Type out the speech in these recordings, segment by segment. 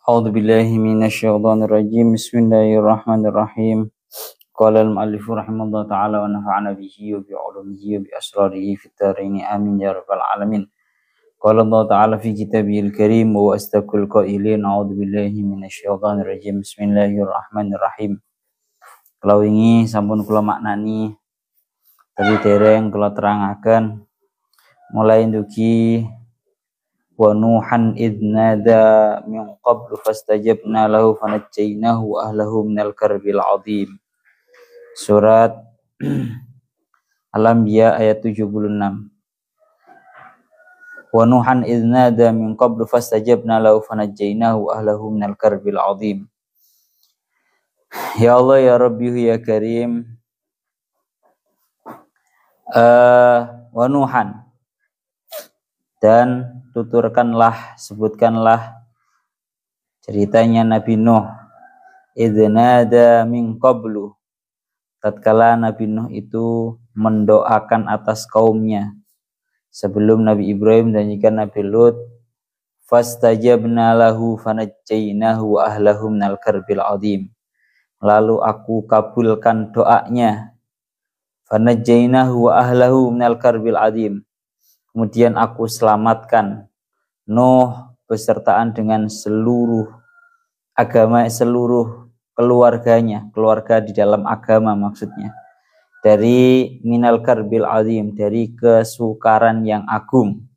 A'udzu billahi minasyaitonir rajim. Bismillahirrahmanirrahim. Qala al-mu'allif rahimahullah ta'ala wa nafa'ana bihi wa bi 'ulumihi wa bi asrarihi fid dharain amin ya rabbal alamin. Qala Allah ta'ala fi kitabihil karim wa astaqul qailin a'udzu billahi minasyaitonir rajim. Bismillahirrahmanirrahim. Kalau wingi sampun kula maknani tapi dereng kula terangaken mulai ndugi wa nuhan idnada min qablu fastajabna lahu fanajjaynahu wa ahlahu minal karbil azim. Surat Al-Anbiya ayat 76. Wa nuhan idnada min qablu fastajabna lahu fanajjaynahu wa ahlahu minal karbil azim. Ya Allah, ya Rabbi, ya Karim. Wa nuhan, dan tuturkanlah, sebutkanlah ceritanya Nabi Nuh. Idnada min qablu, tatkala Nabi Nuh itu mendoakan atas kaumnya sebelum Nabi Ibrahim dan juga Nabi Lut. Fastajabna lahu fanajjaynahu wa ahlahu minal karbil azim. Lalu aku kabulkan doanya. Fanajjaynahu wa ahlahu minal karbil azim. Kemudian aku selamatkan Nuh besertaan dengan seluruh agama, seluruh keluarganya, keluarga di dalam agama maksudnya, dari minal karbil azim, dari kesukaran yang agung,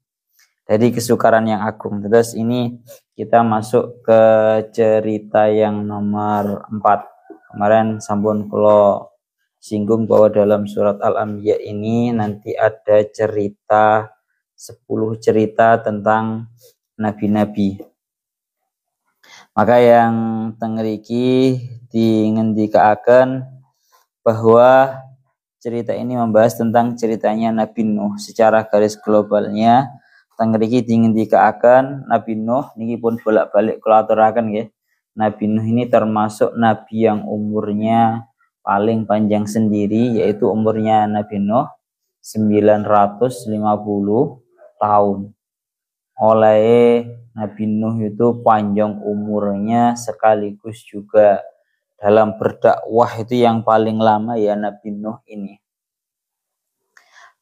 dari kesukaran yang agung. Terus ini kita masuk ke cerita yang nomor 4. Kemarin sampun kula singgung bahwa dalam surat Al-Anbiya ini nanti ada cerita 10 cerita tentang nabi-nabi. Maka yang tengeriki dingendikaaken bahwa cerita ini membahas tentang ceritanya Nabi Nuh secara garis globalnya. Tengeriki dingendikaaken Nabi Nuh niki pun bolak-balik kula aturaken nggih. Nabi Nuh ini termasuk nabi yang umurnya paling panjang sendiri, yaitu umurnya Nabi Nuh 950 tahun. Oleh Nabi Nuh itu panjang umurnya sekaligus juga dalam berdakwah itu yang paling lama ya Nabi Nuh ini.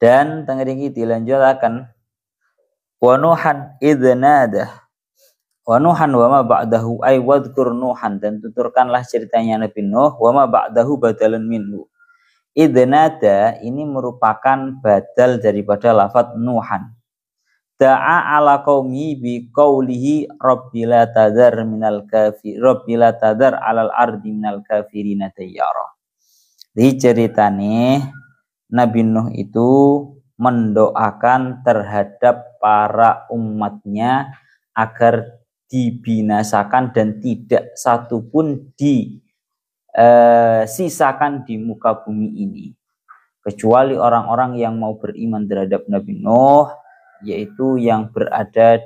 Dan tengeriki dilanjutkan wa nuhan idnada wa nuhan wa ma ba'dahu ay wadhkur nuhan, dan tuturkanlah ceritanya Nabi Nuh wa ma ba'dahu badalan minhu. Idnada ini merupakan badal daripada lafaz nuhan. Da'a ala qaumi bi qawlihi rabbila tadar minal kafir rabbila tadar alal ardi minal kafirina dayyara. Di ceritane Nabi Nuh itu mendoakan terhadap para umatnya agar dibinasakan dan tidak satu pun sisakan di muka bumi ini kecuali orang-orang yang mau beriman terhadap Nabi Nuh, yaitu yang berada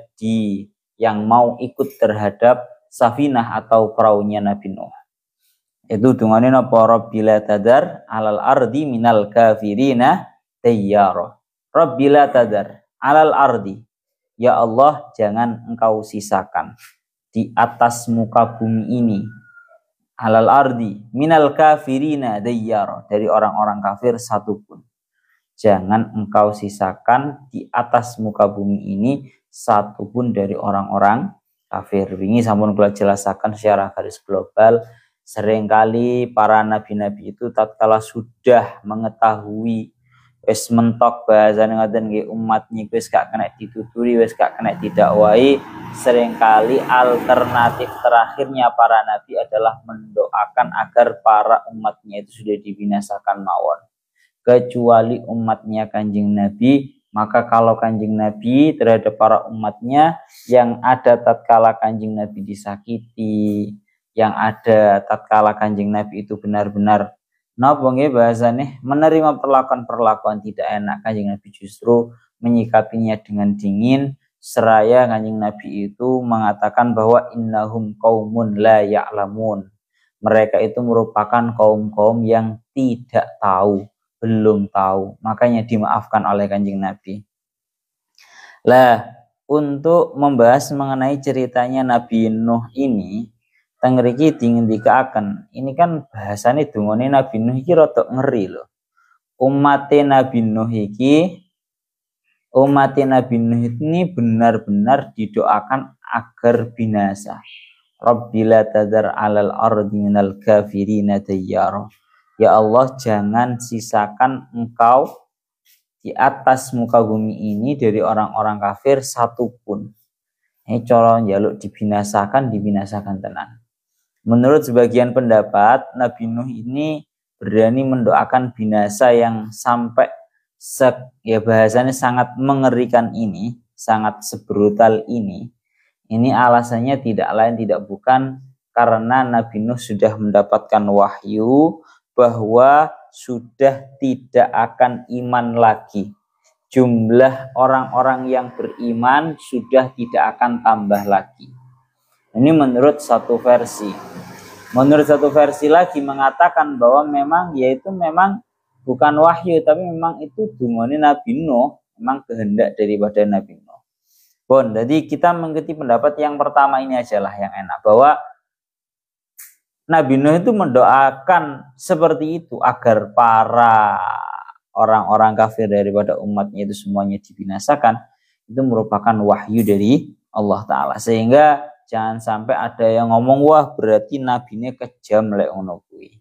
yang mau ikut terhadap safinah atau perahunya Nabi Nuh. Itu dungane napa rabbila tadar alal ardi minal kafirina dayyara. Rabbila tadar alal ardi, ya Allah, jangan engkau sisakan di atas muka bumi ini, alal ardi minal kafirina dayyara, dari orang-orang kafir satupun. Jangan engkau sisakan di atas muka bumi ini satupun dari orang-orang kafir. Wingi sampun kula jelasaken secara garis global, seringkali para nabi-nabi itu tatkala sudah mengetahui wis mentok bahasane ngoten nggih, umatnya wis gak kena dituturi, wis gak kena didakwahi, seringkali alternatif terakhirnya para nabi adalah mendoakan agar para umatnya itu sudah dibinasakan mawon. Kecuali umatnya Kanjeng Nabi, maka kalau Kanjeng Nabi terhadap para umatnya yang ada tatkala Kanjeng Nabi disakiti, yang ada tatkala Kanjeng Nabi itu benar-benar napa nggih bahasane menerima perlakuan-perlakuan tidak enak, Kanjeng Nabi justru menyikapinya dengan dingin, seraya Kanjeng Nabi itu mengatakan bahwa innahum qaumun la ya'lamun. Mereka itu merupakan kaum-kaum yang tidak tahu, belum tahu, makanya dimaafkan oleh Kanjeng Nabi. Lah untuk membahas mengenai ceritanya Nabi Nuh ini teng mriki dingendikaken. Ini kan bahasane dungane Nabi Nuh iki rada ngeri lho. Umatnya Nabi Nuh ini benar-benar didoakan agar binasa. Rabbila tadar alal ardi minal kafirina dayyara. Ya Allah, jangan sisakan engkau di atas muka bumi ini dari orang-orang kafir satupun. Ini cara njaluk dibinasakan tenan. Menurut sebagian pendapat, Nabi Nuh ini berani mendoakan binasa yang sampai bahasanya sangat mengerikan ini, sangat sebrutal ini. Ini alasannya tidak lain tidak bukan karena Nabi Nuh sudah mendapatkan wahyu bahwa sudah tidak akan iman lagi. Jumlah orang-orang yang beriman sudah tidak akan tambah lagi. Ini menurut satu versi. Menurut satu versi lagi mengatakan bahwa memang bukan wahyu, tapi memang itu dungane Nabi Nuh, memang kehendak daripada Nabi Nuh. Bon, jadi kita mengikuti pendapat yang pertama ini aja lah yang enak, bahwa Nabi Nuh itu mendoakan seperti itu agar para orang-orang kafir daripada umatnya itu semuanya dibinasakan. Itu merupakan wahyu dari Allah Ta'ala, sehingga jangan sampai ada yang ngomong wah berarti nabinya kejam lek ngono kuwi.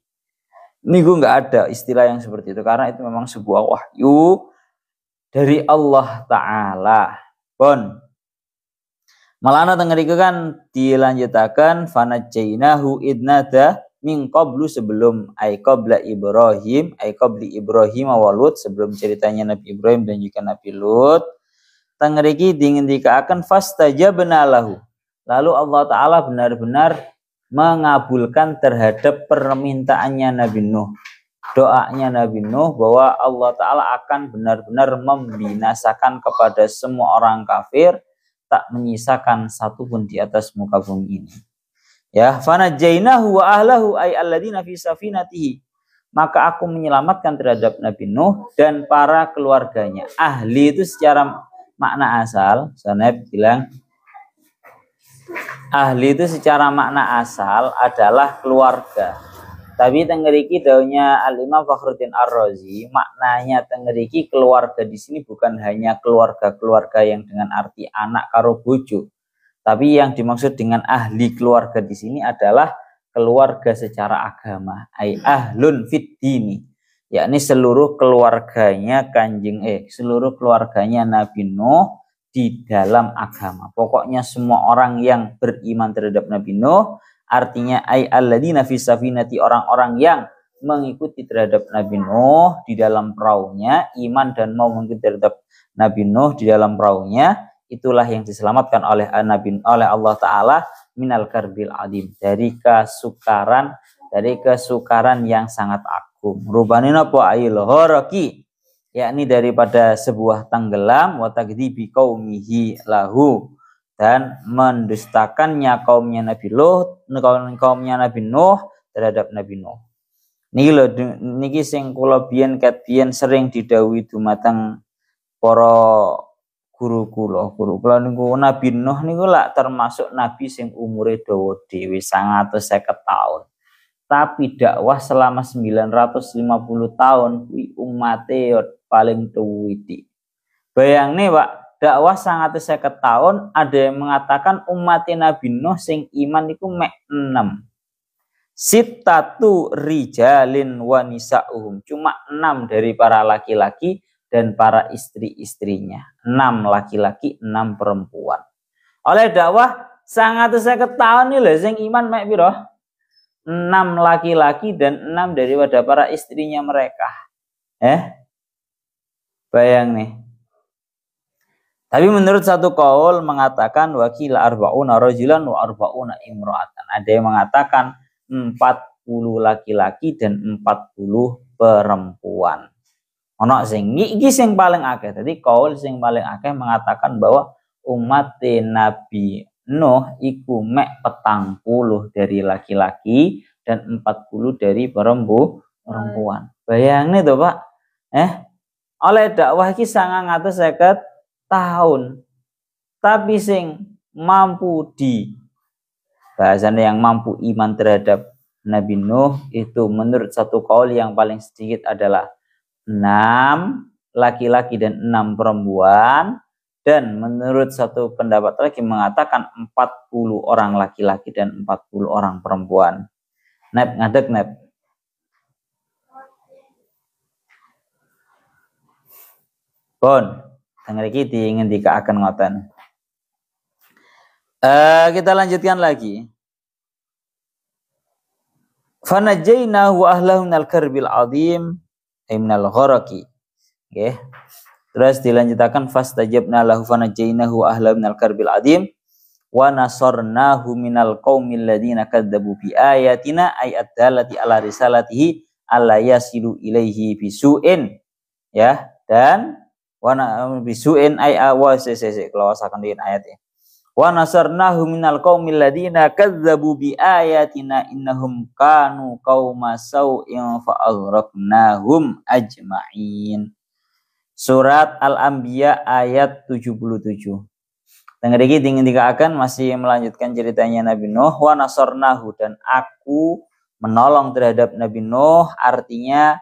Niku enggak ada istilah yang seperti itu karena itu memang sebuah wahyu dari Allah Ta'ala. Bon. Malana tengeriku kan dilanjutakan fanajainahu idnada min qablu sebelum qabla Ibrahim qabli Ibrahim wa Lut, sebelum ceritanya Nabi Ibrahim dan juga Nabi Lut. Tengeriki dingendikaken fastajabna lahu. Lalu Allah Ta'ala benar-benar mengabulkan terhadap permintaannya Nabi Nuh. Doanya Nabi Nuh bahwa Allah Ta'ala akan benar-benar membinasakan kepada semua orang kafir, tak menyisakan satu pun di atas muka bumi ini. Ya, fanajainahu wa ahlahu ay alladziina fi safinatihi. Maka aku menyelamatkan terhadap Nabi Nuh dan para keluarganya. Ahli itu secara makna asal, saya bilang ahli itu secara makna asal adalah keluarga. Tapi tengeriki daunnya Al-Imam Fakhruddin Ar-Razi, maknanya tengeriki keluarga di sini bukan hanya keluarga-keluarga yang dengan arti anak karo bojo. Tapi yang dimaksud dengan ahli keluarga di sini adalah keluarga secara agama, ai ahlun fid dini, yakni seluruh keluarganya seluruh keluarganya Nabi Nuh di dalam agama. Pokoknya semua orang yang beriman terhadap Nabi Nuh, artinya ai alladziina fi safinati, orang-orang yang mengikuti terhadap Nabi Nuh di dalam perahunya, iman dan mau mengikuti terhadap Nabi Nuh di dalam perahunya, itulah yang diselamatkan oleh Allah Ta'ala minal karbil adim, dari kesukaran yang sangat agung. Rubani napa ail horaki, yakni daripada sebuah tenggelam, wa takdzibi qaumihi lahu, dan mendustakannya kaumnya Nabi Nuh terhadap Nabi Nuh. Niki lho niki sing kula biyen sering didhawuhi dumateng para guru kula niku, Nabi Nuh niku lak termasuk nabi sing umure dawa dhewe 150 tahun. Tapi dakwah selama 950 tahun kuwi umate paling tuwiti. Bayangne Pak, dakwah 150 tahun ada yang mengatakan umat Nabi Nuh sing iman niku mek 6. Sittatu rijalin wa nisa'uhum, cuma 6 dari para laki-laki dan para istri-istrinya. 6 laki-laki, 6 perempuan. Oleh dakwah 150 tahun ini lho sing iman mek piro? 6 laki-laki dan 6 daripada para istrinya mereka. Bayang nih. Tapi menurut satu qaul mengatakan wakila arba'una rajulan wa arba'una imra'atan. Ada yang mengatakan 40 laki-laki dan 40 perempuan. Ono sing iki sing paling akeh. Jadi qaul sing paling akeh mengatakan bahwa umat Nabi Nuh iku mek 40 dari laki-laki dan 40 dari perempuan. Bayangin tuh Pak. Oleh dakwah iki 950 tahun. Tapi sing mampu bahasanya yang mampu iman terhadap Nabi Nuh itu menurut satu kaul yang paling sedikit adalah 6 laki-laki dan 6 perempuan, dan menurut satu pendapat lagi mengatakan 40 orang laki-laki dan 40 orang perempuan. Nep ngadeg nep. Pun tengah iki ingin dikaaken ngoten. Kita lanjutkan lagi. Fanajainahu wa ahlahu minal karbil azim minal gharaqi. Nggih. Terus dilanjutakan fastajabna lahu fanajainahu wa ahlahu minal karbil azim wa nasarnahu minal qaumil ladina kadzabu bi ayatina ay ad-dallati ala risalatihi alla yasilu ilaihi bisuin, ya, dan wa bisuin ay kalau asalkan di ayatnya. Wa nasarnahu minal qaumil ladina kadzabu bi ayatina innahum kanu qauma sau'in fa aghraqnahum ajma'in. Surat Al-Anbiya ayat 77. Dan iki ingin dikatakan masih melanjutkan ceritanya Nabi Nuh. Wa nasarnahu, dan aku menolong terhadap Nabi Nuh, artinya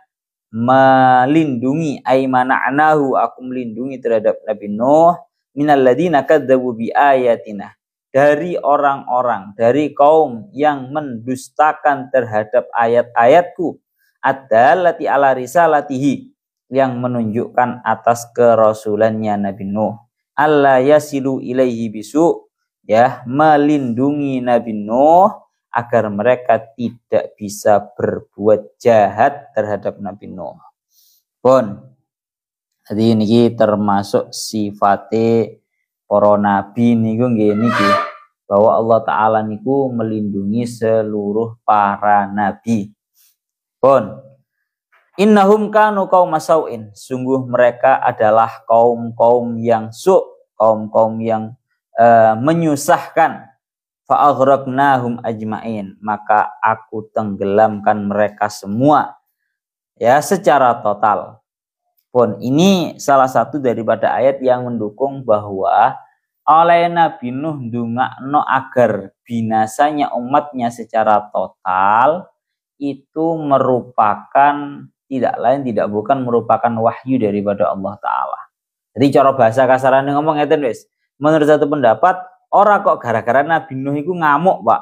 melindungi, ay mana'nahu, aku melindungi terhadap Nabi Nuh minal ladina kadzabu bi ayatina, dari orang-orang, dari kaum yang mendustakan terhadap ayat-ayatku, ad-dallati ala risalatihi, yang menunjukkan atas kerasulannya Nabi Nuh, alla yasilu ilaihi bisu, ya, melindungi Nabi Nuh agar mereka tidak bisa berbuat jahat terhadap Nabi Nuh. Pun jadi ini termasuk sifate para nabi niku nggih niki, bahwa Allah Ta'ala niku melindungi seluruh para nabi. Pun innahum kanu qauma sau'in, sungguh mereka adalah kaum-kaum yang kaum-kaum yang menyusahkan. Fa aghraqnahum ajma'in, maka aku tenggelamkan mereka semua, ya, secara total. Pun ini salah satu daripada ayat yang mendukung bahwa oleh Nabi Nuh ndongakno agar binasanya umatnya secara total itu merupakan tidak lain tidak bukan merupakan wahyu daripada Allah Ta'ala. Jadi cara bahasa kasarannya ngomong ngeten wis. Menurut satu pendapat, ora kok gara-gara Nabi Nuh itu ngamuk, Pak.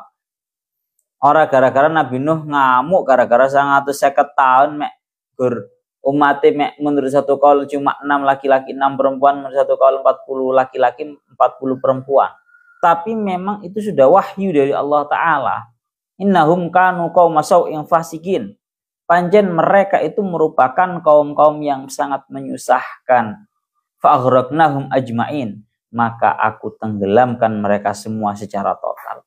Ora gara-gara Nabi Nuh ngamuk gara-gara 150 tahun mek gur umatnya mek, menurut satu kaul cuma 6 laki-laki 6 perempuan, menurut satu kaul 40 laki-laki 40 perempuan. Tapi memang itu sudah wahyu dari Allah Ta'ala. Innahum kanu qauma sau'in fasikin. Pancen mereka itu merupakan kaum-kaum yang sangat menyusahkan. Fa aghraqnahum ajma'in, maka aku tenggelamkan mereka semua secara total.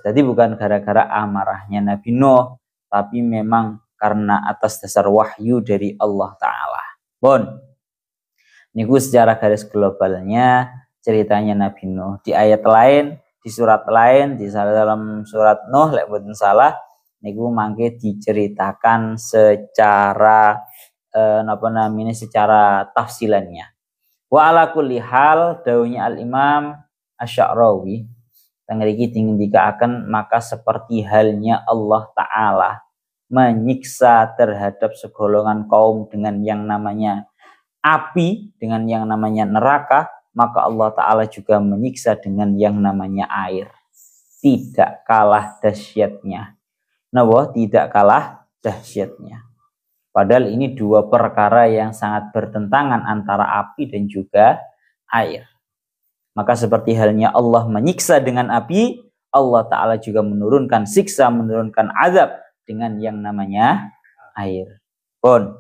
Jadi bukan gara-gara amarahnya Nabi Nuh, tapi memang karena atas dasar wahyu dari Allah Ta'ala. Bon, niku secara garis globalnya ceritanya Nabi Nuh. Di ayat lain, di surat lain, di dalam surat Nuh, lek boten salah, niku mangke diceritakan secara secara tafsilannya. Wa ala kulli hal, dawuhnya Al-Imam Asy-Sya'rawi, tanggeriki dikaaken, maka seperti halnya Allah Ta'ala menyiksa terhadap segolongan kaum dengan yang namanya api, dengan yang namanya neraka, maka Allah Ta'ala juga menyiksa dengan yang namanya air. Tidak kalah dahsyatnya. Tidak kalah dahsyatnya. Padahal ini dua perkara yang sangat bertentangan antara api dan juga air. Maka seperti halnya Allah menyiksa dengan api, Allah Ta'ala juga menurunkan siksa, menurunkan azab dengan yang namanya air. Pun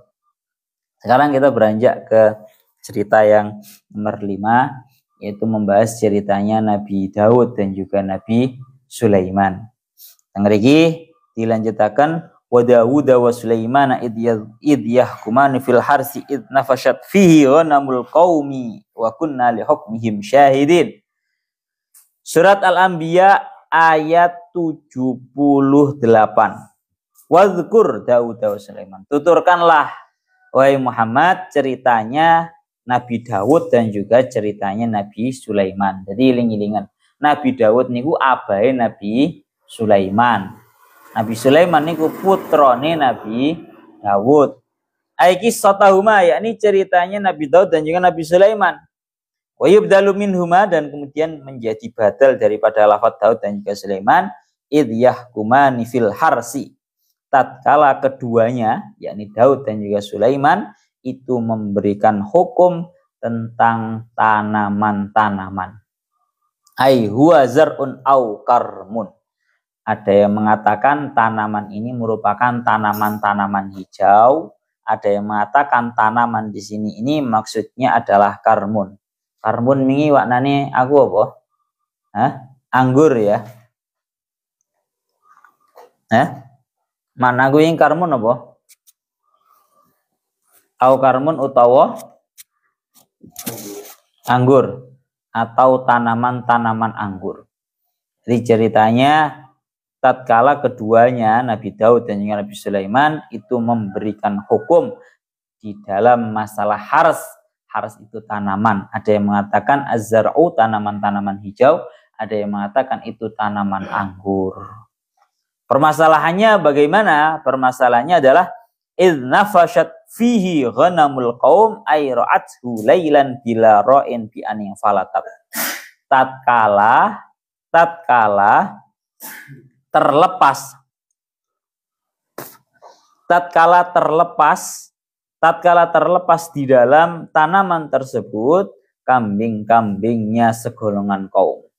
sekarang kita beranjak ke cerita yang nomor 5, yaitu membahas ceritanya Nabi Daud dan juga Nabi Sulaiman. Yang mriki dilanjutakan wa Dawud wa Sulaiman id yahkumani fil harsi id nafashat fihi ghanamul qaumi wa kunna li hukmihim syahidin. Surat Al-Anbiya ayat 78. Wadhkur Daud wa Sulaiman. Tuturkanlah wahai Muhammad ceritanya Nabi Dawud dan juga ceritanya Nabi Sulaiman. Jadi iling-ilingan. Nabi Dawud niku abahe Nabi Sulaiman. Nabi Sulaiman niku putrane Nabi Dawud. Aiki sotahuma, yakni ceritanya Nabi Daud dan juga Nabi Sulaiman. Wa yubdalu minhuma, dan kemudian menjadi badal daripada lafaz Daud dan juga Sulaiman, id yahkumani fil harsi. Tatkala keduanya, yakni Daud dan juga Sulaiman, itu memberikan hukum tentang tanaman-tanaman. Ai huwa zar'un au karmun. Ada yang mengatakan tanaman ini merupakan tanaman-tanaman hijau. Ada yang mengatakan tanaman di sini ini maksudnya adalah karmun. Karmun wingi waknane aku apa? Hah? Anggur ya. Mana aku yang karmun apa? Au karmun utawa anggur atau tanaman-tanaman anggur. Jadi ceritanya tatkala keduanya Nabi Daud dan juga Nabi Sulaiman itu memberikan hukum di dalam masalah hars. Hars itu tanaman. Ada yang mengatakan az-zar'u tanaman-tanaman hijau, ada yang mengatakan itu tanaman anggur. Permasalahannya bagaimana? Permasalahannya adalah idz nafashat fihi ghanamul qaum ay ra'athu lailan bila ra'in bi anin falatab. Tatkala terlepas di dalam tanaman tersebut kambing-kambingnya segolongan kaum.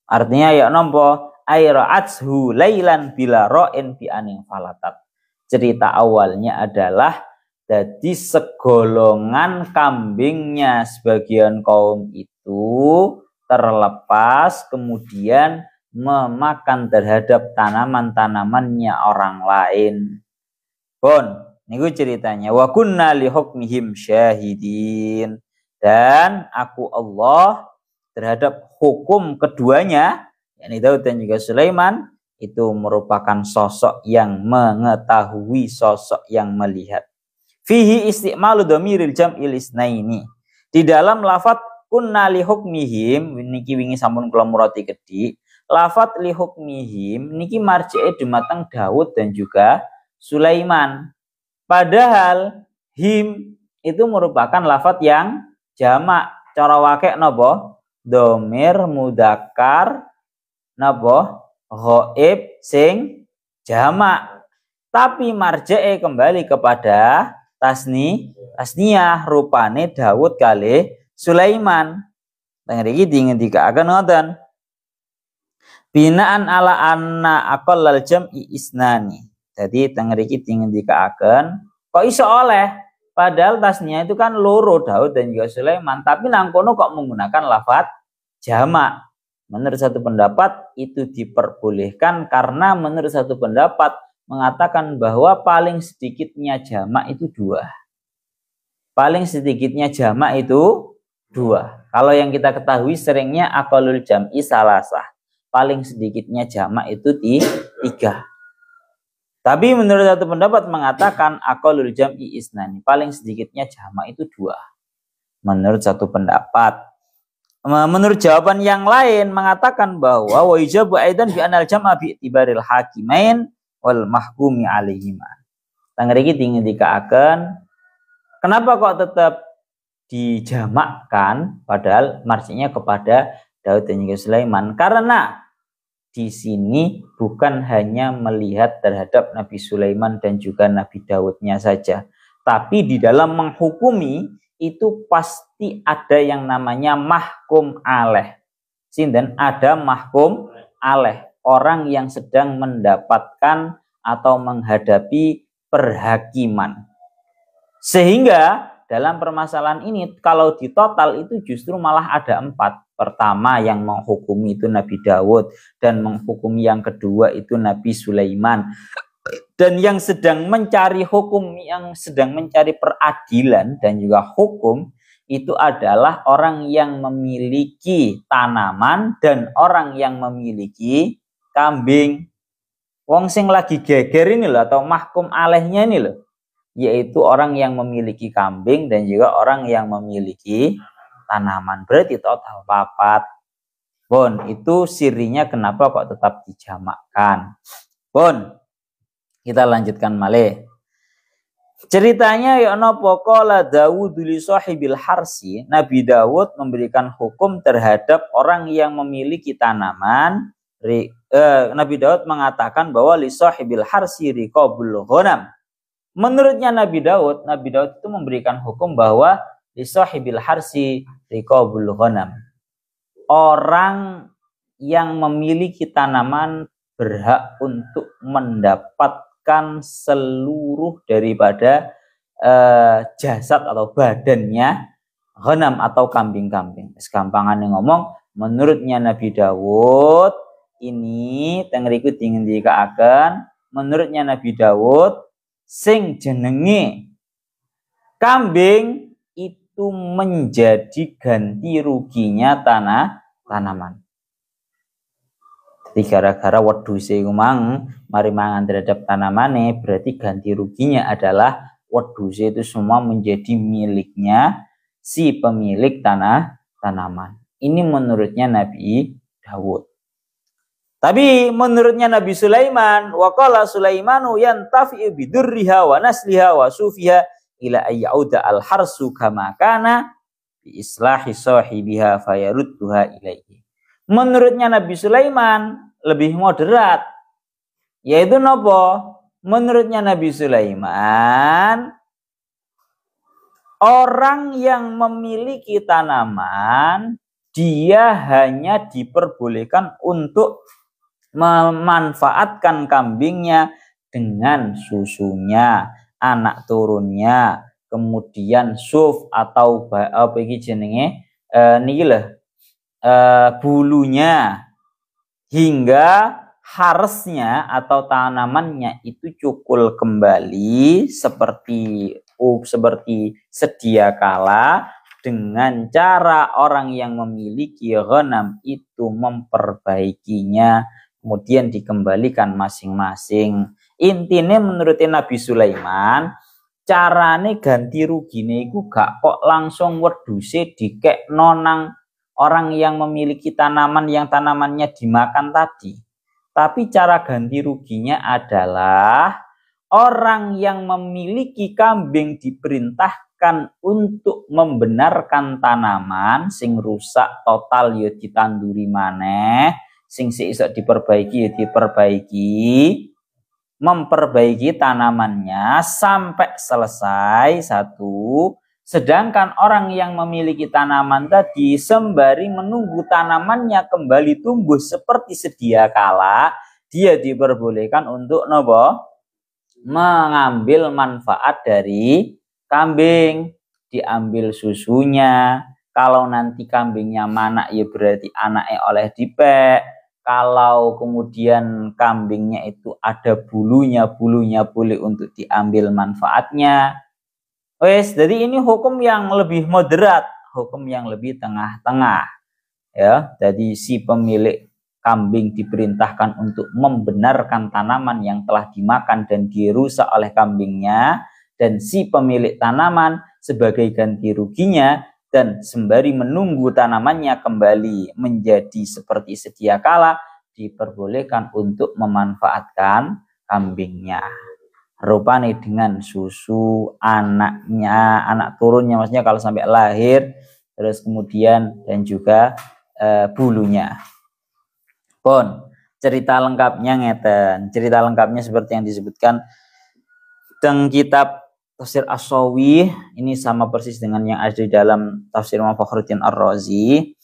Artinya ya nompo aira'athu lailan bila ra'in bi anin falatat. Cerita awalnya adalah jadi segolongan kambingnya sebagian kaum itu terlepas kemudian memakan terhadap tanaman-tanamannya orang lain. Niku ceritanya. Wa kunna li hukmihim syahidin. Dan aku Allah terhadap hukum keduanya, yakni Daud dan juga Sulaiman, itu merupakan sosok yang mengetahui, sosok yang melihat. Fihi isti'malu dhamiril jam'il isnaini. Di dalam lafaz kunna li hukmihim niki wingi sampun kula murati kedhi. Lafaz li hukmihim niki marji'e dumateng Daud dan juga Sulaiman. Padahal him itu merupakan lafaz yang jamak. Cara wakek napa? Dhamir mudzakkar napa? Ghaib sing jamak. Tapi marji'e kembali kepada tasniyah rupane Daud kali Sulaiman. Teng mriki dingendikaken ngoten. Binaan ala anna aqallal jam'i isnani. Jadi teng mriki dingendikaken kok iso oleh padahal tasnya itu kan loro Daud dan juga Sulaiman, tapi nang kono kok menggunakan lafaz jamak. Menurut satu pendapat itu diperbolehkan karena menurut satu pendapat mengatakan bahwa paling sedikitnya jamak itu 2. Paling sedikitnya jamak itu 2. Kalau yang kita ketahui seringnya aqallul jam'i salasah. Paling sedikitnya jamak itu 3. Tapi menurut satu pendapat mengatakan aqallul jam'i isnani. Paling sedikitnya jamak itu 2. Menurut satu pendapat. Menurut jawaban yang lain mengatakan bahwa wa yujabu aidan bi anal jam'a bi i'tibaril hakimain wal mahkumi alaihima. Tang mriki dingendikaken kenapa kok tetap dijamakkan padahal marjinya kepada Daud dan juga Sulaiman? Karena di sini bukan hanya melihat terhadap Nabi Sulaiman dan juga Nabi Daudnya saja, tapi di dalam menghukumi itu pasti ada yang namanya mahkum alaih. Sinten ada mahkum alaih, orang yang sedang mendapatkan atau menghadapi perhakiman. Sehingga dalam permasalahan ini kalau di total itu justru malah ada 4. Pertama yang menghukumi itu Nabi Daud, dan menghukumi yang kedua itu Nabi Sulaiman. Dan yang sedang mencari hukum, yang sedang mencari peradilan dan juga hukum itu adalah orang yang memiliki tanaman dan orang yang memiliki kambing. Wong sing lagi geger ini loh, atau mahkum alaihnya ini loh. yaitu orang yang memiliki kambing dan juga orang yang memiliki tanaman. Berarti total 4. Pun itu sirinya kenapa kok tetap dijamakkan. Pun kita lanjutkan malih. Ceritanya ya napa qala Daud li sahibil harsi, Nabi Daud memberikan hukum terhadap orang yang memiliki tanaman. Nabi Daud mengatakan bahwa li sahibil harsi riqabul ghanam. Menurutnya Nabi Daud itu memberikan hukum bahwa li sahibil harsi riqabul ghanam. Orang yang memiliki tanaman berhak untuk mendapatkan seluruh daripada jasad atau badannya ghanam atau kambing-kambing. Segampangan ngomong, menurutnya Nabi Daud ini tengriku ingin dikaaken, menurutnya Nabi Daud sing jenenge kambing itu menjadi ganti ruginya tanaman. Jadi gara-gara wedhuse iku mang mari mangan terhadap tanamane, berarti ganti ruginya adalah wedhuse itu semua menjadi miliknya si pemilik tanaman. Ini menurutnya Nabi Daud. Tapi menurutnya Nabi Sulaiman, wa qala Sulaimanu yantafi'u bidurriha wa nasliha wa sufiha ila ayyauda al-harsu kama kana bi islahi sahibiha fayarudduha ilaihi. Menurutnya Nabi Sulaiman lebih moderat, yaitu nopo? Menurutnya Nabi Sulaiman, orang yang memiliki tanaman dia hanya diperbolehkan untuk memanfaatkan kambingnya dengan susunya, anak turunnya, kemudian suf atau apa iki jenenge niki lho bulunya, hingga harsnya atau tanamannya itu cukul kembali seperti sedia kala, dengan cara orang yang memiliki ghanam itu memperbaikinya kemudian dikembalikan masing-masing. Intinya menurut Nabi Sulaiman, carane ganti rugine iku gak kok langsung wedhuse dikekno nang orang yang memiliki tanaman yang tanamannya dimakan tadi. Tapi cara ganti ruginya adalah orang yang memiliki kambing diperintahkan untuk membenarkan tanaman sing rusak total ya ditanduri maneh, sing iso diperbaiki ya diperbaiki, memperbaiki tanamannya sampai selesai satu. Sedangkan orang yang memiliki tanaman tadi sembari menunggu tanamannya kembali tumbuh seperti sedia kala, dia diperbolehkan untuk nopo? Mengambil manfaat dari kambing, diambil susunya. Kalau nanti kambingnya mana ya berarti anaknya oleh dipek. Kalau kemudian kambingnya itu ada bulunya boleh untuk diambil manfaatnya. Wes, jadi ini hukum yang lebih moderat, hukum yang lebih tengah-tengah. Ya, jadi si pemilik kambing diperintahkan untuk membenarkan tanaman yang telah dimakan dan dirusak oleh kambingnya, dan si pemilik tanaman sebagai ganti ruginya dan sembari menunggu tanamannya kembali menjadi seperti sedia kala diperbolehkan untuk memanfaatkan kambingnya. Rupanya dengan susu anaknya, anak turunnya maksudnya kalau sampai lahir, terus kemudian dan juga bulunya. Pun cerita lengkapnya ngeten. Cerita lengkapnya seperti yang disebutkan teng kitab Tafsir As-Sawi, ini sama persis dengan yang ada di dalam Tafsir Imam Fakhruddin Ar-Razi.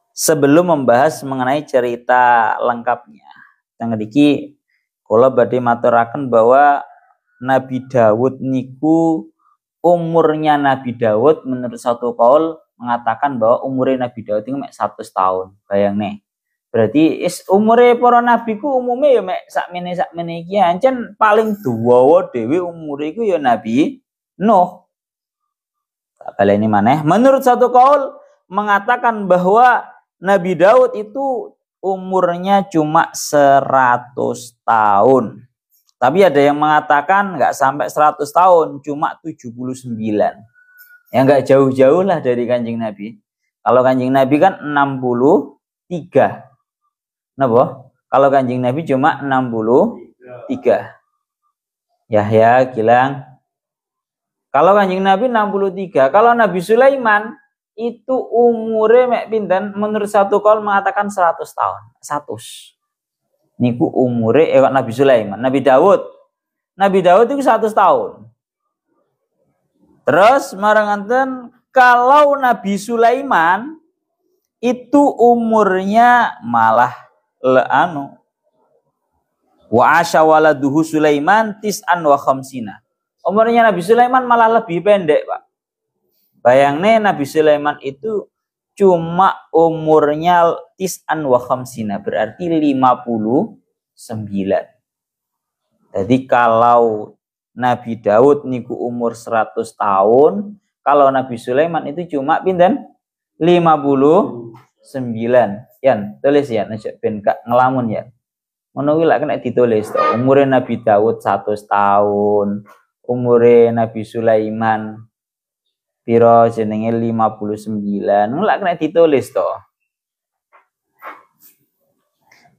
Sebelum membahas mengenai cerita lengkapnya, teng ngriki kula badhe maturaken bahwa Nabi Daud niku umurnya Nabi Daud menurut satu kaul mengatakan bahwa umurnya Nabi Daud itu mek 100 tahun. Bayang nih. Berarti umure para nabi ku umume ya mek sakmene iki ancen paling dawa dhewe umure iku ya Nabi Nuh. Baleni maneh, menurut satu kaul mengatakan bahwa Nabi Daud itu umurnya cuma 100 tahun. Tapi ada yang mengatakan nggak sampai 100 tahun, cuma 79. Ya nggak jauh-jauh lah dari Kanjeng Nabi. Kalau Kanjeng Nabi kan 63. Napa? Kalau Kanjeng Nabi cuma 63. Yahya bilang, kalau Kanjeng Nabi 63, kalau Nabi Sulaiman itu umurnya mek pinten? Menurut satu kaul mengatakan 100 tahun. 100. Niku umurnya Nabi Sulaiman. Nabi Daud itu 100 tahun. Terus maranganten kalau Nabi Sulaiman itu umurnya malah wa asya waladuhu Sulaiman tis'an wa khamsina. Umurnya Nabi Sulaiman malah lebih pendek, Pak. Bayangnya Nabi Sulaiman itu cuma umurnya tis'an wa khamsina, berarti 59. Jadi kalau Nabi Daud niku umur 100 tahun, kalau Nabi Sulaiman itu cuma pinten? 59. Yan, tulis ya, najak ben gak ngelamun ya. Ngono kuwi lak kena ditulis to. Umurnya Nabi Daud 100 tahun, umurnya Nabi Sulaiman piro jenenge 59. Ngono lak kena ditulis to.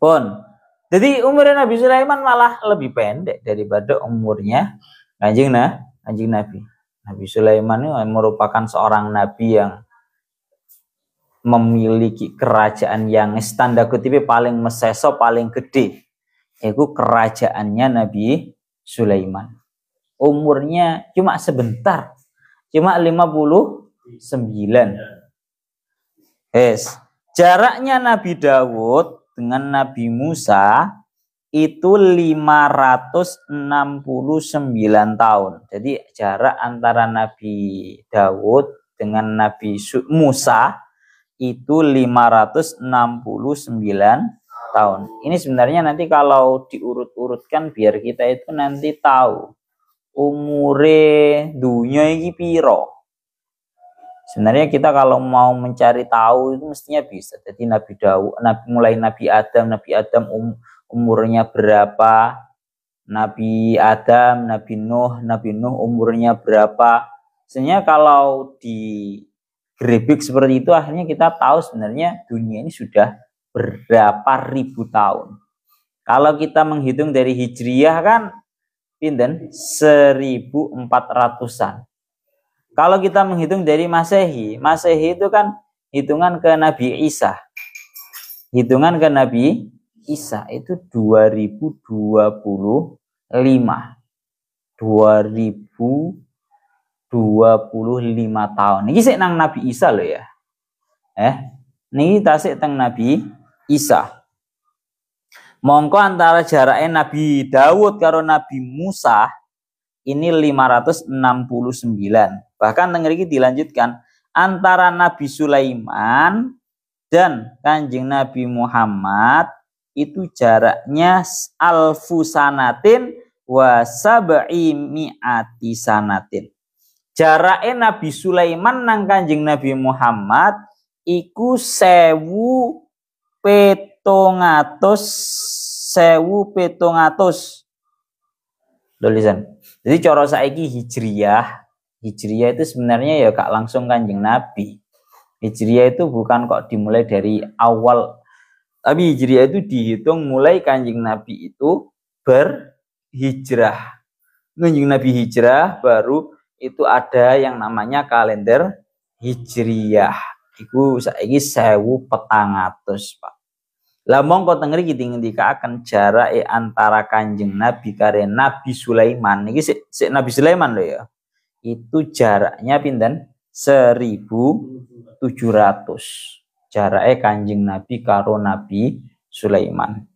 Pun. Jadi umurnya Nabi Sulaiman malah lebih pendek daripada umurnya Kanjeng Nabi. Nabi Sulaiman itu merupakan seorang nabi yang memiliki kerajaan yang standar kutip paling meseso, paling gede. Itu kerajaannya Nabi Sulaiman. Umurnya cuma sebentar. Cuma 59. Jaraknya Nabi Daud dengan Nabi Musa itu 569 tahun. Jadi jarak antara Nabi Daud dengan Nabi Musa itu 569 tahun. Ini sebenarnya nanti kalau diurut-urutkan biar kita itu nanti tahu umure dunia iki piro. Sebenarnya kita kalau mau mencari tahu itu mestinya bisa. Jadi Nabi Daud, mulai Nabi Adam umurnya berapa, Nabi Adam, Nabi Nuh umurnya berapa. Sebenarnya kalau digerebek seperti itu akhirnya kita tahu sebenarnya dunia ini sudah berapa ribu tahun. Kalau kita menghitung dari Hijriyah kan pinten 1400-an. Kalau kita menghitung dari Masehi itu kan hitungan ke Nabi Isa. Hitungan ke Nabi Isa itu 2025. 2025 tahun. Ini sik nang Nabi Isa loh ya. Niki tasik teng Nabi Isa. Mongko antara jaraknya Nabi Daud karo Nabi Musa ini 569. Bahkan teng mriki dilanjutkan antara Nabi Sulaiman dan Kanjeng Nabi Muhammad itu jaraknya alfusanatin wa sab'i mi'ati sanatin. Jaraknya Nabi Sulaiman nang Kanjeng Nabi Muhammad iku 1700. Tulisan. Jadi cara saiki Hijriyah itu sebenarnya ya gak langsung Kanjeng Nabi. Hijriyah itu bukan kok dimulai dari awal, tapi Hijriyah itu dihitung mulai Kanjeng Nabi itu berhijrah. Kanjeng Nabi hijrah baru itu ada yang namanya kalender Hijriyah. Iku saiki 1400, Pak. Lah mongko teng mriki ngendikaken jarake antara Kanjeng Nabi karo Nabi Sulaiman. Iki sik Nabi Sulaiman lho ya. Itu jaraknya pinten? 1700. Jarake Kanjeng Nabi karo Nabi Sulaiman.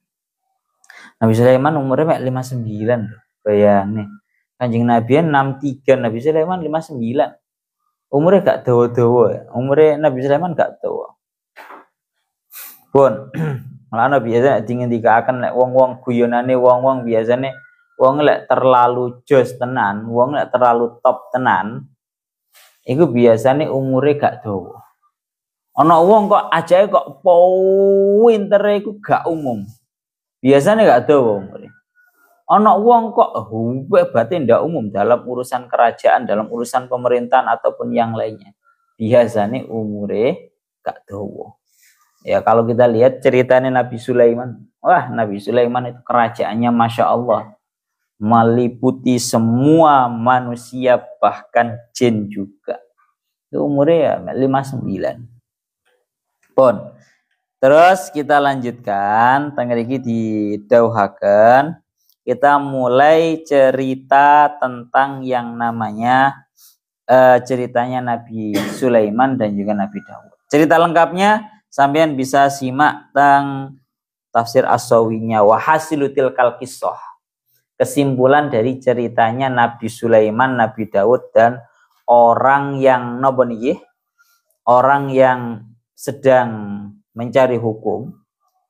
Nabi Sulaiman umurnya mek 59 lho. Bayangane. Kanjeng Nabi 63, Nabi Sulaiman 59. Umurnya gak dawa-dawa. Umurnya Nabi Sulaiman gak dawa. Pun malah biasa dingendikaken lek wong-wong guyonane wong-wong biasane wong lek terlalu jos tenan, wong lek terlalu top tenan, iku biasane umure gak dawa. Ana wong kok ajae kok pintere iku gak umum. Biasane gak dawa umure. Ana wong kok hebate ndak umum dalam urusan kerajaan, dalam urusan pemerintahan ataupun yang lainnya. Biasanya umure gak dawa. Ya kalau kita lihat ceritanya Nabi Sulaiman, wah Nabi Sulaiman itu kerajaannya Masya Allah meliputi semua manusia bahkan jin juga. Itu umurnya ya 59. Pun. Terus kita lanjutkan, tanggal ini didauhaken. Kita mulai cerita tentang yang namanya ceritanya Nabi Sulaiman dan juga Nabi Daud. Cerita lengkapnya sampean bisa simak tentang tafsir As-Sawinya wa hasilutil kalqisah. Kesimpulan dari ceritanya Nabi Sulaiman, Nabi Daud dan orang yang nopo niki? Orang yang sedang mencari hukum.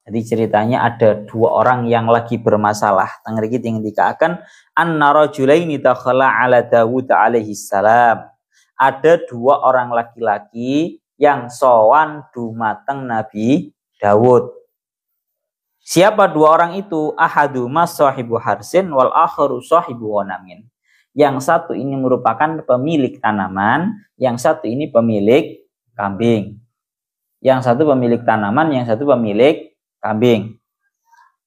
Jadi ceritanya ada dua orang yang lagi bermasalah. Tanggal iki dikatakan anna rajulaini dakhala ala Dawud alaihi salam. Ada dua orang laki-laki yang sowan dumateng Nabi Dawud. Siapa dua orang itu? Ahaduma sahibu harsin wal akharu sahibu wanamin. Yang satu ini merupakan pemilik tanaman, yang satu ini pemilik kambing. Yang satu pemilik tanaman, yang satu pemilik kambing.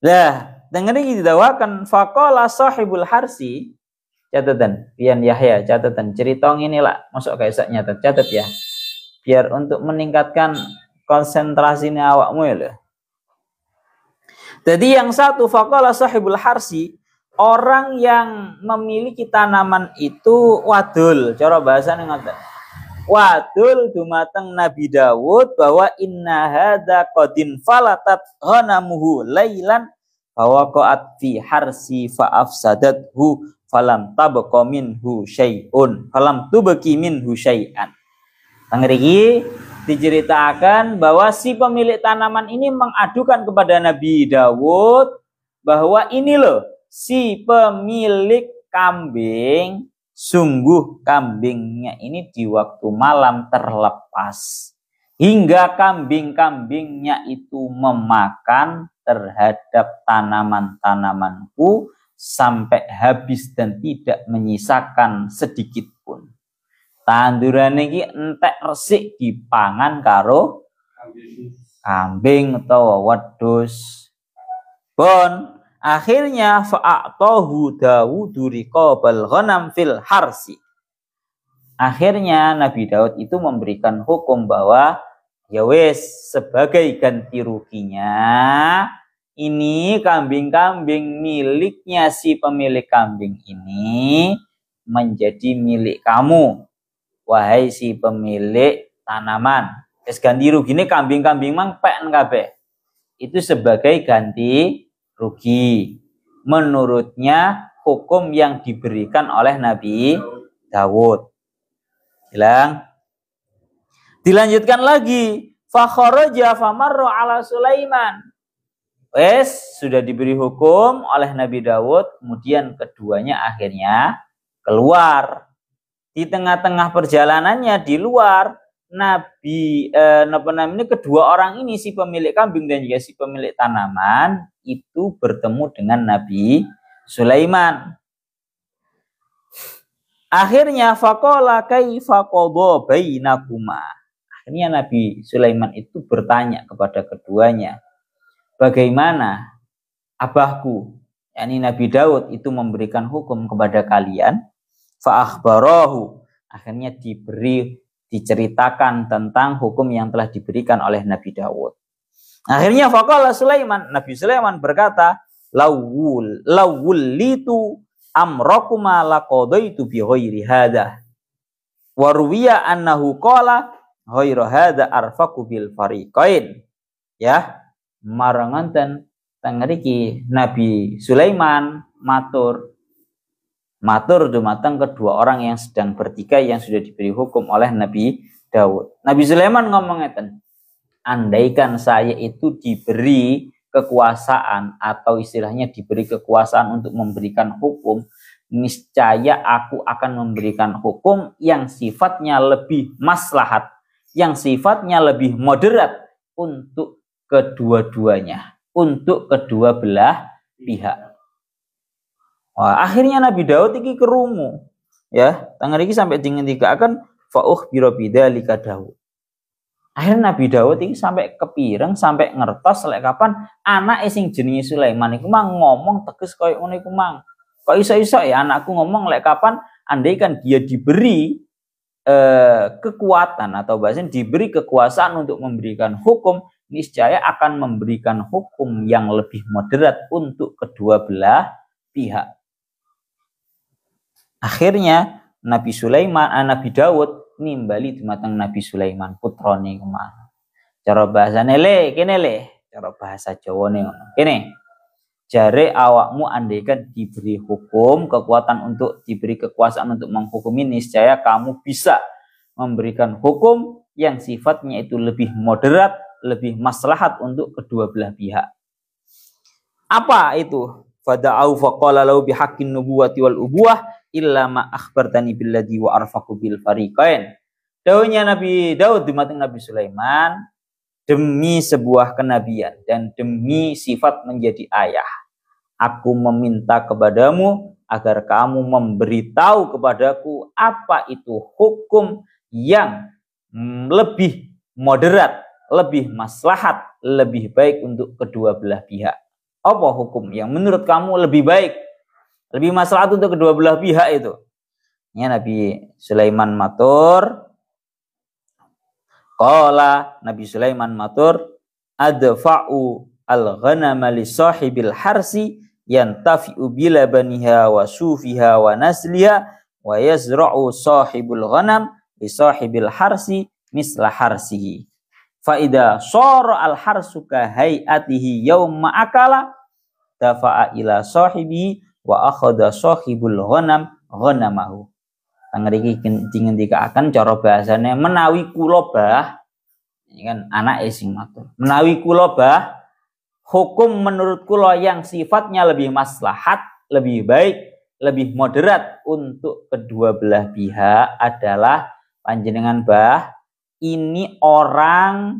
Lah, dengerin didawakan faqala sahibul harsi, catatan pian Yahya, catatan cerita ini lah, masuk kayak sak nyatet, catat ya. Biar untuk meningkatkan konsentrasinya awakmu ya. Jadi yang satu faqala sahibul harsi, orang yang memiliki tanaman itu wadul, cara bahasane ngoten. Wadul dumateng Nabi Dawud bahwa inna hadza qadin falatat ghanamuhu lailan bahwa qaat fi harsi fa afsadathu falam tabqa minhu syai'un falam tubqi minhu syai'an. Tangriki diceritakan bahwa si pemilik tanaman ini mengadukan kepada Nabi Dawud bahwa ini loh si pemilik kambing, sungguh kambingnya ini di waktu malam terlepas. Hingga kambing-kambingnya itu memakan terhadap tanaman-tanamanku sampai habis dan tidak menyisakan sedikit pun. Tanduran ini entek resik dipangan karo kambing atau wedhus. Bon. Akhirnya fa'atahu Dawudu riqabal ghanam fil harsi. Akhirnya Nabi Daud itu memberikan hukum bahwa ya wes sebagai ganti ruginya ini kambing-kambing miliknya si pemilik kambing ini menjadi milik kamu wahai si pemilik tanaman. Wes ganti rugine kambing-kambing mang pek kabeh. Itu sebagai ganti rugi menurutnya hukum yang diberikan oleh Nabi Dawud. Bilang dilanjutkan lagi fa kharaja famarra ala Sulaiman. Wes sudah diberi hukum oleh Nabi Dawud, kemudian keduanya akhirnya keluar. Di tengah-tengah perjalanannya di luar Nabi ini kedua orang ini si pemilik kambing dan juga si pemilik tanaman itu bertemu dengan Nabi Sulaiman. Akhirnya faqala kaifa qadha bainakuma. Akhirnya Nabi Sulaiman itu bertanya kepada keduanya, bagaimana abahku, yakni Nabi Daud itu memberikan hukum kepada kalian? Fa akhbarahu. Akhirnya diceritakan tentang hukum yang telah diberikan oleh Nabi Dawud. Akhirnya faqala Sulaiman, Nabi Sulaiman berkata, lawullitu amrakuma laqadaitu bi ghairi hadza. Wa ruwiya annahu qala ghairu hadza arfaqu bil fariqain. Ya, maranganten tangriki Nabi Sulaiman matur dumateng kedua orang yang sedang bertikai yang sudah diberi hukum oleh Nabi Daud. Nabi Sulaiman ngomong ngeten, andaikan saya itu diberi kekuasaan atau istilahnya diberi kekuasaan untuk memberikan hukum, niscaya aku akan memberikan hukum yang sifatnya lebih maslahat, yang sifatnya lebih moderat untuk kedua-duanya, untuk kedua belah pihak. Wah, akhirnya Nabi Daud iki kerungu. Ya, tangan iki sampai dingendikaken fa ukhbira bidzalika Daud. Akhirnya Nabi Daud ini sampai kepireng, sampai ngertos lek kapan anak sing jenenge Sulaiman iku mang ngomong teges koyo ngono iku mang. Kok iso-iso ya anakku ngomong lek kapan andai kan dia diberi kekuatan atau bahasanya diberi kekuasaan untuk memberikan hukum, niscaya akan memberikan hukum yang lebih moderat untuk kedua belah pihak. Akhirnya Nabi Sulaiman, Nabi Daud nimbali dumateng Nabi Sulaiman putrane kemana. Cara bahasane kene cara bahasa Jawane ngono. Kene. Jare awakmu andaikan diberi hukum, kekuatan untuk diberi kekuasaan untuk menghukumi, niscaya kamu bisa memberikan hukum yang sifatnya itu lebih moderat, lebih maslahat untuk kedua belah pihak. Apa itu? Fada'au faqala lahu bihaqqin nubuwati wal ubuwah illa ma akhbartani billadhi wa arfaqu bil fariqain. Dawuhnya Nabi Daud dumateng Nabi Sulaiman, demi sebuah kenabian dan demi sifat menjadi ayah, aku meminta kepadamu agar kamu memberitahu kepadaku apa itu hukum yang lebih moderat, lebih maslahat, lebih baik untuk kedua belah pihak. Apa hukum yang menurut kamu lebih baik, lebih maslahat untuk kedua belah pihak itu? Ya, Nabi Sulaiman matur, qala Nabi Sulaiman matur, adfa'u al-ghanama li sahibil harsi yantafi'u bilabaniha wa sufiha wa nasliha wa yazra'u sahibul ghanam li sahibil harsi misla harsihi. Fa idza shara al-harsu ka hayatihi yauma akala dafa'a ila sahibi wa akhadha sahibul ghanam ghanamahu. Ngriki dingendikaken cara bahasane menawi kula bah, kan anak sing matur. Menawi kula bah, hukum menurut kula yang sifatnya lebih maslahat, lebih baik, lebih moderat untuk kedua belah pihak adalah panjenengan bah, ini orang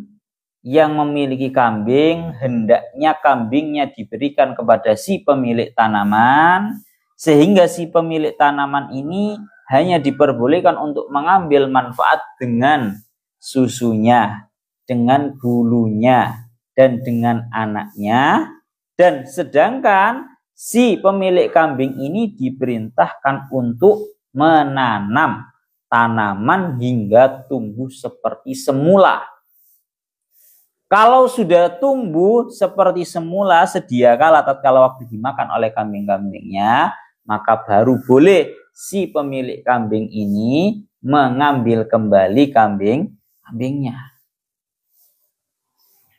yang memiliki kambing, hendaknya kambingnya diberikan kepada si pemilik tanaman, sehingga si pemilik tanaman ini hanya diperbolehkan untuk mengambil manfaat dengan susunya, dengan bulunya, dan dengan anaknya. Dan sedangkan si pemilik kambing ini diperintahkan untuk menanam tanaman hingga tumbuh seperti semula. Kalau sudah tumbuh seperti semula sedia kala tatkala waktu dimakan oleh kambing-kambingnya, maka baru boleh si pemilik kambing ini mengambil kembali kambingnya.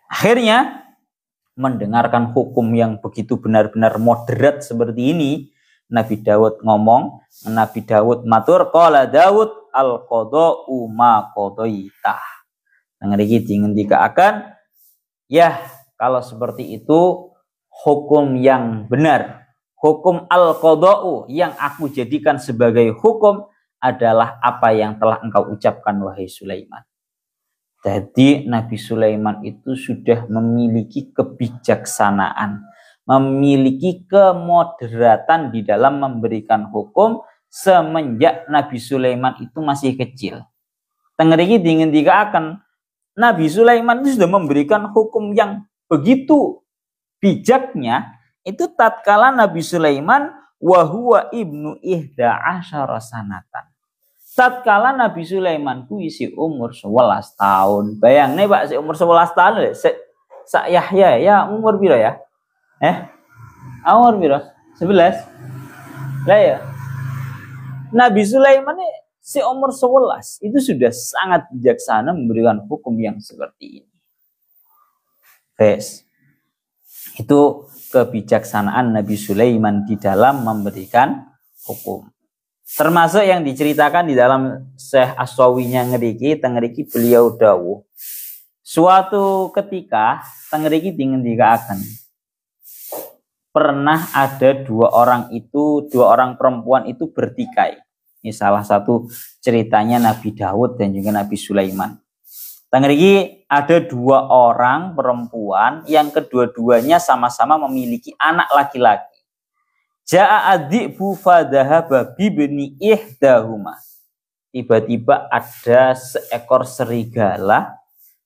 Akhirnya mendengarkan hukum yang begitu benar-benar moderat seperti ini, Nabi Daud ngomong, Nabi Daud matur, qala Daud al-qada'u ma qadaita. Ngriki dingendikaken, ya kalau seperti itu hukum yang benar. Hukum al-qada'u yang aku jadikan sebagai hukum adalah apa yang telah engkau ucapkan wahai Sulaiman. Jadi Nabi Sulaiman itu sudah memiliki kebijaksanaan, memiliki kemoderatan di dalam memberikan hukum semenjak Nabi Sulaiman itu masih kecil. Tengeriki dingendikaken Nabi Sulaiman itu sudah memberikan hukum yang begitu bijaknya. Itu tatkala Nabi Sulaiman wahuwa ibnu ihda asyara sanatan. Tatkala Nabi Sulaiman ku isi umur 11 tahun. Bayang nih Pak, si umur 11 tahun lho. Sak Yahya ya umur piro ya? Umur piro? 11. Lah ya. Nabi Sulaiman nih si umur 11 itu sudah sangat bijaksana memberikan hukum yang seperti ini. Guys, itu kebijaksanaan Nabi Sulaiman di dalam memberikan hukum. Termasuk yang diceritakan di dalam Syekh As-Sawinya ngeriki, tengeriki beliau dawuh. Suatu ketika tengeriki dingendikaken. Pernah ada dua orang perempuan itu bertikai. Ini salah satu ceritanya Nabi Daud dan juga Nabi Sulaiman. Tengeriki ada dua orang perempuan yang kedua-duanya sama-sama memiliki anak laki-laki. Ja'a adhibu fadhahaba bibni ihdahuma. Tiba-tiba ada seekor serigala,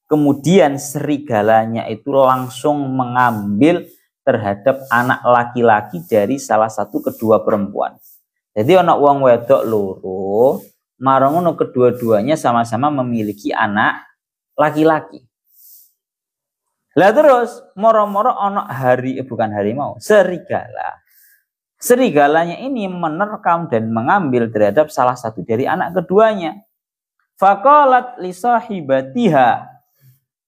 kemudian serigalanya itu langsung mengambil terhadap anak laki-laki dari salah satu kedua perempuan. Jadi anak wong wedok loro, marang ngono kedua-duanya sama-sama memiliki anak laki-laki. Lah terus moro-moro ana bukan harimau, serigala. Serigalanya ini menerkam dan mengambil terhadap salah satu dari anak keduanya. Faqalat li sahibatiha.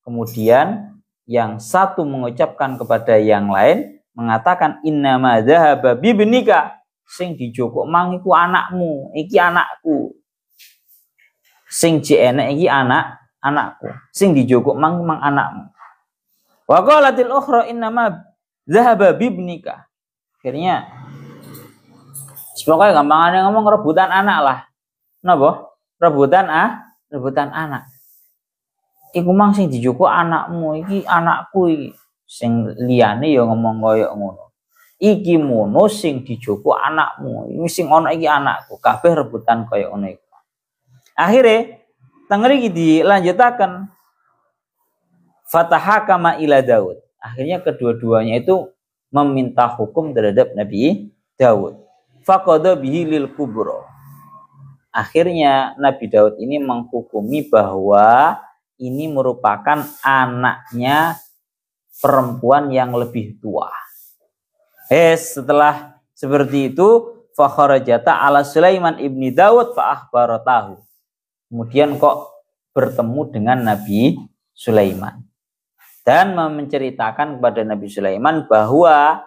Kemudian yang satu mengucapkan kepada yang lain mengatakan innama dzahaba bibnika, sing dijokok mang iku anakmu, iki anakku. Sing jene iki anakku. Sing dijokok mang anakmu. Wa qalatil ukhra innama dzahaba bibnika. Akhirnya pokoknya gampangane ngomong rebutan anak lah. Napa? Rebutan anak. Iku mang sing dijoko anakmu, iki anakku iki. Sing liyane ya ngomong koyo ngono. Iki mono sing dijoko anakmu, iki sing ana iki anakku. Kabeh rebutan koyo ngono iku. Akhire teng mriki dilanjutaken fatahakama ila Daud. Akhirnya kedua-duanya itu meminta hukum terhadap Nabi Daud. Faqadha bihi lil kubra. Akhirnya Nabi Daud ini menghukumi bahwa ini merupakan anaknya perempuan yang lebih tua. Setelah seperti itu, fa kharajata ala Sulaiman ibni Daud fa akhbaratahu. Kemudian kok bertemu dengan Nabi Sulaiman dan menceritakan kepada Nabi Sulaiman bahwa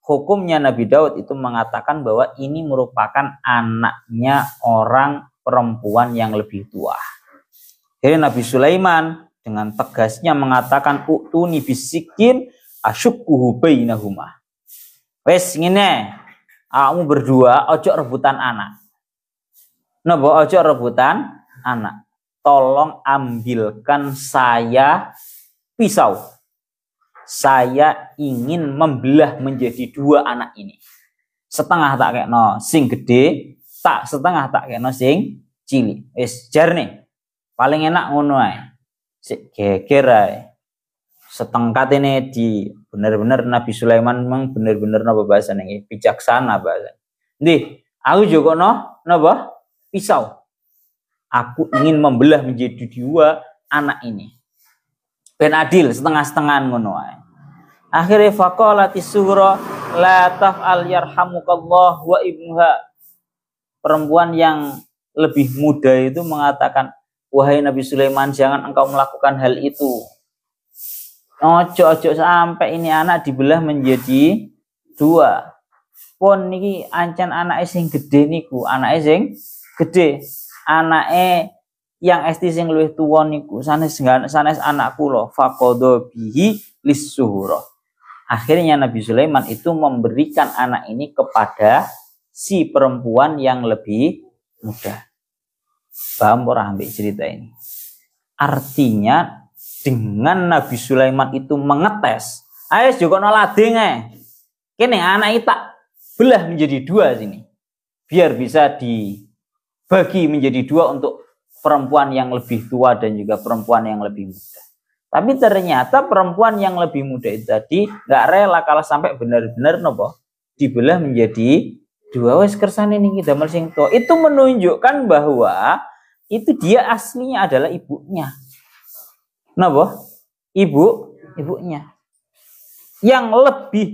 hukumnya Nabi Daud itu mengatakan bahwa ini merupakan anaknya orang perempuan yang lebih tua. Jadi Nabi Sulaiman dengan tegasnya mengatakan utuni bisikin asyukkuhu bainahuma. Wes ngene, kamu berdua ojo rebutan anak. Napa ojo rebutan anak? Tolong ambilkan saya pisau. Saya ingin membelah menjadi dua anak ini. Setengah tak kekno sing gede, setengah tak kekno sing cilik. Wis jarne. Paling enak ngono ae. Sik geger ae. Setengkat ini di bener-bener Nabi Sulaiman memang bener-bener napa bahasane iki bijaksana bahasa. Ndi, aku jokono napa? Pisau. Aku ingin membelah menjadi dua anak ini. Ben adil setengah-setengah ngono ae. Akhire faqalatis sughra la taf'al yarhamukallah wa ibnuha. Perempuan yang lebih muda itu mengatakan, wahai Nabi Sulaiman, jangan engkau melakukan hal itu. Ojo sampai ini anak dibelah menjadi dua. Pun niki ancen anake sing gede niku, anake sing gede. Anake yang esti sing luwih tuwa niku sanes anakku lho, faqadha bihi lis-suhra. Akhirnya Nabi Sulaiman itu memberikan anak ini kepada si perempuan yang lebih muda. Paham ora ambek cerita ini? Artinya dengan Nabi Sulaiman itu mengetes, ayo jokono ladeng ae. Kene anak tak belah menjadi dua sini. Biar bisa dibagi menjadi dua untuk perempuan yang lebih tua dan juga perempuan yang lebih muda. Tapi ternyata perempuan yang lebih muda itu tadi nggak rela kalau sampai benar-benar nopo dibelah menjadi dua. Wes kersane niki damel sing tua. Itu menunjukkan bahwa itu dia aslinya adalah ibunya. Nopo? Ibunya. Yang lebih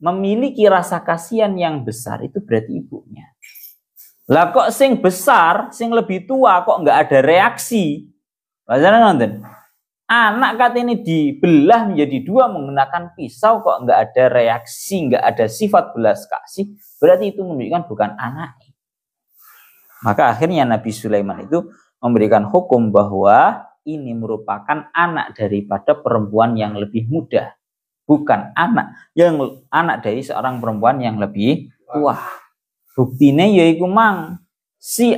memiliki rasa kasihan yang besar itu berarti ibunya. Lah kok sing besar, sing lebih tua kok nggak ada reaksi? Bahasanya nonton. Anak kat ini dibelah menjadi dua menggunakan pisau kok nggak ada reaksi, nggak ada sifat belas kasih, berarti itu menunjukkan bukan anaknya. Maka akhirnya Nabi Sulaiman itu memberikan hukum bahwa ini merupakan anak daripada perempuan yang lebih muda, bukan anak dari seorang perempuan yang lebih tua. Buktinya yaitu mang si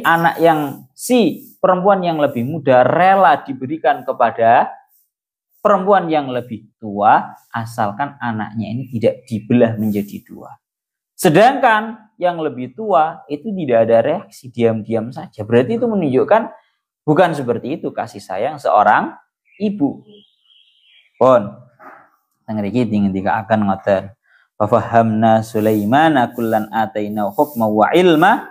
perempuan yang lebih muda rela diberikan kepada perempuan yang lebih tua asalkan anaknya ini tidak dibelah menjadi dua. Sedangkan yang lebih tua itu tidak ada reaksi, diam-diam saja. Berarti itu menunjukkan bukan seperti itu kasih sayang seorang ibu. Pun ngriki ngendika akan ngoten. Fa fahamna Sulaimana kullan ataina hukma wa ilma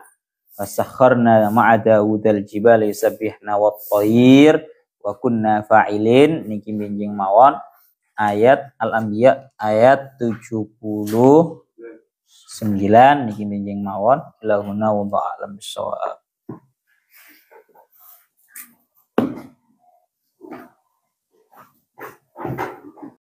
wasakharna ma'a Dawudal jibali sabbihna wat thair wa kunna fa'ilin. Niki benjing mawon ayat Al-Anbiya ayat 79 niki benjing mawon. Lahuna wa a'lam bissawab.